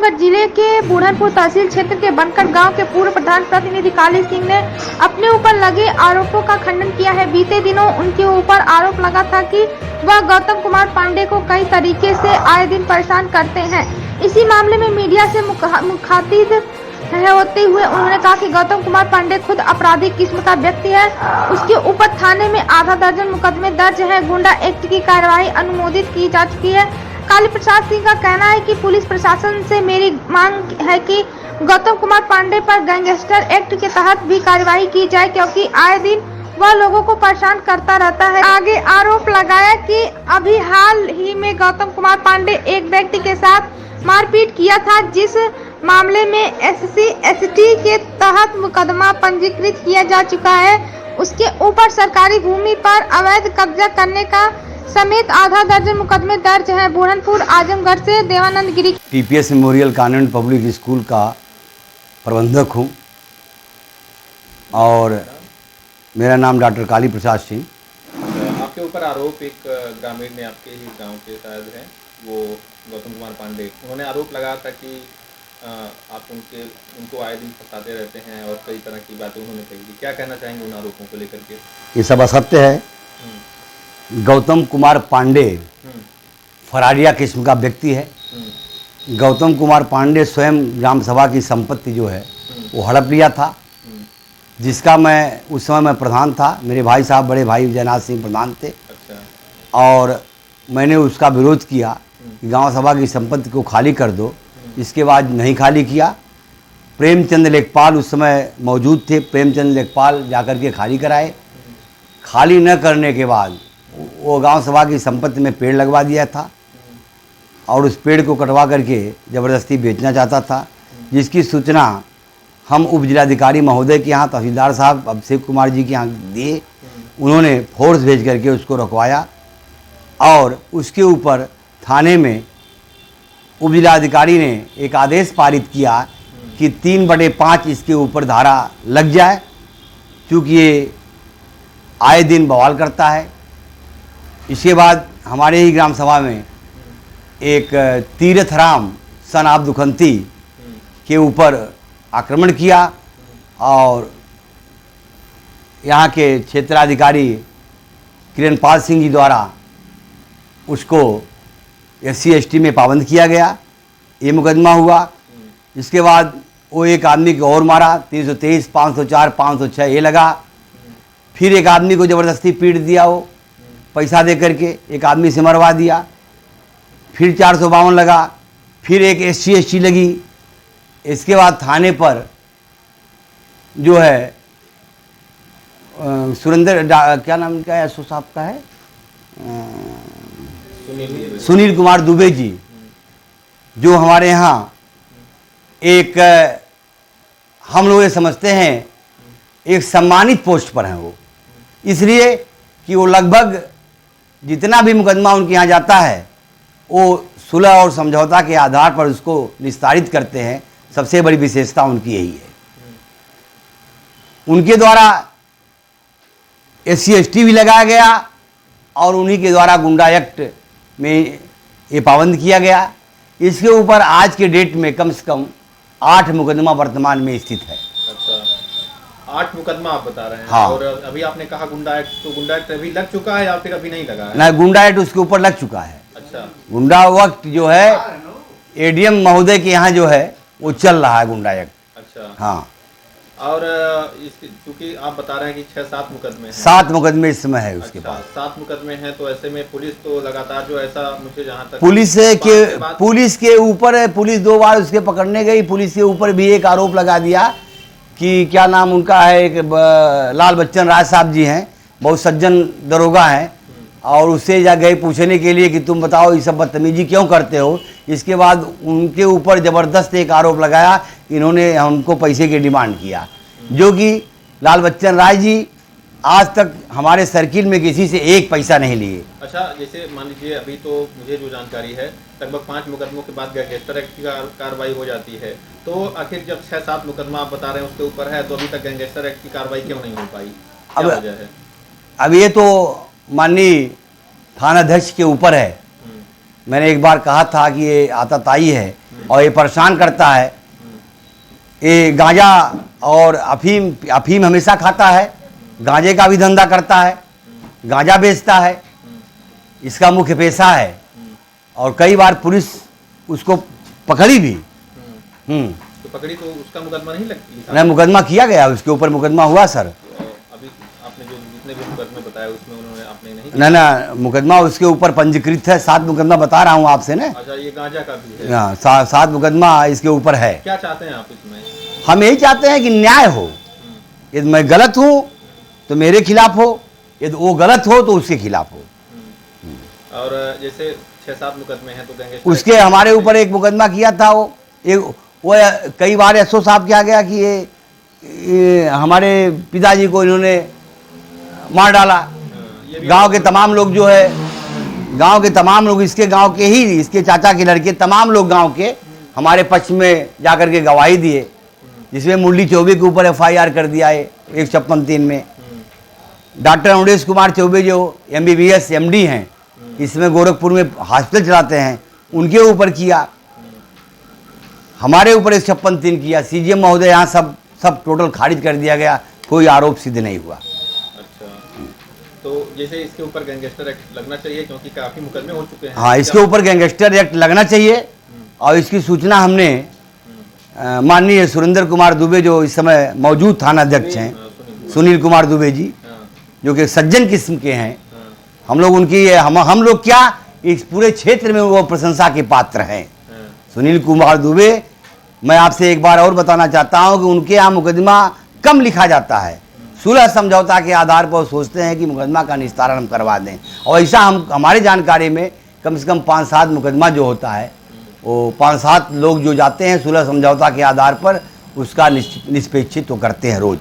अक्टूबर जिले के बुढ़नपुर तहसील क्षेत्र के बनकर गांव के पूर्व प्रधान प्रतिनिधि काली सिंह ने अपने ऊपर लगे आरोपों का खंडन किया है। बीते दिनों उनके ऊपर आरोप लगा था कि वह गौतम कुमार पांडे को कई तरीके से आए दिन परेशान करते हैं। इसी मामले में मीडिया से मुखातिब होते हुए उन्होंने कहा कि गौतम कुमार पांडे खुद आपराधिक किस्म का व्यक्ति है। उसके ऊपर थाने में आधा दर्जन मुकदमे दर्ज है। गुंडा एक्ट की कार्यवाही अनुमोदित की जा चुकी है। काली प्रसाद सिंह का कहना है कि पुलिस प्रशासन से मेरी मांग है कि गौतम कुमार पांडे पर गैंगस्टर एक्ट के तहत भी कार्यवाही की जाए, क्योंकि आए दिन वह लोगों को परेशान करता रहता है। आगे आरोप लगाया कि अभी हाल ही में गौतम कुमार पांडे एक व्यक्ति के साथ मारपीट किया था, जिस मामले में SC/ST के तहत मुकदमा पंजीकृत किया जा चुका है। उसके ऊपर सरकारी भूमि पर अवैध कब्जा करने का समेत आधा दर्जन मुकदमे दर्ज हैं। बुरहानपुर आजमगढ़ से देवानंद गिरी। TPS memorial convent public school का प्रबंधक हूँ और मेरा नाम डॉक्टर काली प्रसाद सिंह। आपके ऊपर आरोप एक ग्रामीण ने आपके ही गांव के शायद हैं, वो गौतम कुमार पांडे, उन्होंने आरोप लगाया था कि आप उनको आए दिन फंसाते रहते हैं और कई तरह की बातें उन्होंने कही। क्या कहना चाहेंगे उन आरोपों को लेकर के? ये सब असत्य है। गौतम कुमार पांडे फरारिया किस्म का व्यक्ति है। गौतम कुमार पांडे स्वयं ग्राम सभा की संपत्ति जो है वो हड़प लिया था, जिसका मैं उस समय मैं प्रधान था। मेरे भाई साहब बड़े भाई जयनाथ सिंह प्रधान थे। अच्छा। और मैंने उसका विरोध किया कि गांव सभा की संपत्ति को खाली कर दो। इसके बाद नहीं खाली किया। प्रेमचंद लेखपाल उस समय मौजूद थे। प्रेमचंद लेखपाल जाकर के खाली कराए। खाली न करने के बाद वो गांव सभा की संपत्ति में पेड़ लगवा दिया था और उस पेड़ को कटवा करके ज़बरदस्ती बेचना चाहता था, जिसकी सूचना हम उप जिलाधिकारी महोदय के यहाँ, तहसीलदार साहब अभिषेक कुमार जी के यहाँ दिए। उन्होंने फोर्स भेज करके उसको रुकवाया और उसके ऊपर थाने में उप जिलाधिकारी ने एक आदेश पारित किया कि 3/5 इसके ऊपर धारा लग जाए, क्योंकि ये आए दिन बवाल करता है। इसके बाद हमारे ही ग्राम सभा में एक तीर्थराम सन ऑफ दुखंती के ऊपर आक्रमण किया और यहाँ के क्षेत्राधिकारी किरणपाल सिंह जी द्वारा उसको SC/ST में पाबंद किया गया। ये मुकदमा हुआ। इसके बाद वो एक आदमी को और मारा, 323, 504, 506 ये लगा। फिर एक आदमी को ज़बरदस्ती पीट दिया, वो पैसा दे करके एक आदमी से मरवा दिया। फिर 452 लगा। फिर एक SC/ST लगी। इसके बाद थाने पर जो है सुरेंद्र क्या नाम क्या है, साहब का है, सुनील कुमार दुबे जी, जो हमारे यहाँ एक हम लोग ये समझते हैं एक सम्मानित पोस्ट पर हैं। वो इसलिए कि वो लगभग जितना भी मुकदमा उनके यहाँ जाता है वो सुलह और समझौता के आधार पर उसको निस्तारित करते हैं। सबसे बड़ी विशेषता उनकी यही है। उनके द्वारा SC/ST भी लगाया गया और उन्हीं के द्वारा गुंडा एक्ट में ये पाबंद किया गया। इसके ऊपर आज के डेट में कम से कम 8 मुकदमा वर्तमान में स्थित है। अच्छा, 8 मुकदमा आप बता रहे हैं। हाँ। और अभी आपने कहा गुंडा एक्ट, तो गुंडा एक्ट अभी लग चुका है या फिर अभी नहीं लगा है? नहीं, गुंडा एक्ट उसके ऊपर लग चुका है। अच्छा। गुंडा वक्त जो है ADM महोदय के यहाँ जो है वो चल रहा है गुंडा एक्ट। अच्छा। हाँ। और क्योंकि आप बता रहे हैं कि 6-7 मुकदमे हैं। 7 मुकदमे इस समय है उसके पास। 7 मुकदमे हैं, तो ऐसे में पुलिस तो लगातार जो ऐसा मुझे जहाँ तक पुलिस के ऊपर पुलिस 2 बार उसके पकड़ने गई। पुलिस के ऊपर भी एक आरोप लगा दिया कि क्या नाम उनका है, एक लाल बच्चन राय साहब जी हैं, बहुत सज्जन दरोगा हैं, और उससे जा गए पूछने के लिए कि तुम बताओ ये सब बदतमीजी क्यों करते हो। इसके बाद उनके ऊपर ज़बरदस्त एक आरोप लगाया, इन्होंने हमको पैसे की डिमांड किया, जो कि लाल बच्चन राय जी आज तक हमारे सर्किल में किसी से एक पैसा नहीं लिए। अच्छा, जैसे मान लीजिए अभी तो मुझे जो जानकारी है लगभग 5 मुकदमों के बाद गैंगस्टर एक्ट की कार्रवाई हो जाती है, तो आखिर जब 6-7 मुकदमा आप बता रहे हैं उसके ऊपर है, तो अभी तक गैंगस्टर एक्ट की कार्रवाई क्यों नहीं हो पाई? क्या वजह है? अब ये तो माननीय थानाध्यक्ष के ऊपर है। मैंने एक बार कहा था कि ये आताताई है और ये परेशान करता है। ये गांजा और अफीम हमेशा खाता है, गांजे का भी धंधा करता है, गांजा बेचता है, इसका मुख्य पेशा है। और कई बार पुलिस उसको पकड़ी भी। तो पकड़ी तो उसका मुकदमा नहीं लगा? नहीं, मुकदमा किया गया, उसके ऊपर मुकदमा हुआ सर। अभी आपने जो जितने भी मुकदमे बताए उसमें उन्होंने आपने नहीं? ना, मुकदमा उसके ऊपर पंजीकृत है, 7 मुकदमा बता रहा हूँ आपसे ना। अच्छा, ये गांजा का भी है? हाँ, 7 मुकदमा इसके ऊपर है। क्या चाहते हैं आप इसमें? हम यही चाहते हैं कि न्याय हो। यदि मैं गलत हूँ तो मेरे खिलाफ हो, यदि वो गलत हो तो उसके खिलाफ हो। और जैसे 6-7 मुकदमे हैं तो गैंगस्टर उसके हमारे ऊपर एक मुकदमा किया था, वो कई बार एसओ साहब क्या गया कि ये हमारे पिताजी को इन्होंने मार डाला। ये भी गांव के तमाम लोग जो है, गांव के तमाम लोग, इसके गांव के ही, इसके चाचा के लड़के, तमाम लोग गांव के हमारे पक्ष में जाकर के गवाही दिए, जिसमें मुरली चौबे के ऊपर FIR कर दिया है 156(3) में। डॉक्टर अमरेश कुमार चौबे जो MBBS MD हैं, इसमें गोरखपुर में हॉस्पिटल चलाते हैं, उनके ऊपर किया। हमारे ऊपर 156(3) किया। CGM महोदय यहाँ सब टोटल खारिज कर दिया गया, कोई आरोप सिद्ध नहीं हुआ। अच्छा, तो जैसे इसके ऊपर गैंगस्टर एक्ट लगना चाहिए क्योंकि काफी मुकदमे हो चुके हैं। हाँ, इसके ऊपर गैंगस्टर एक्ट लगना चाहिए। और इसकी सूचना हमने माननीय सुरेंद्र कुमार दुबे जो इस समय मौजूद थाना अध्यक्ष हैं, सुनील कुमार दुबे जी, जो कि सज्जन किस्म के हैं, हम लोग उनकी हम लोग क्या इस पूरे क्षेत्र में वो प्रशंसा के पात्र हैं। सुनील कुमार दुबे, मैं आपसे एक बार और बताना चाहता हूं कि उनके यहाँ मुकदमा कम लिखा जाता है। सुलह समझौता के आधार पर सोचते हैं कि मुकदमा का निस्तारण हम करवा दें, और ऐसा हमारे जानकारी में कम से कम 5-7 मुकदमा जो होता है, वो 5-7 लोग जो जाते हैं सुलह समझौता के आधार पर, उसका निष्पेक्षित तो करते हैं रोज।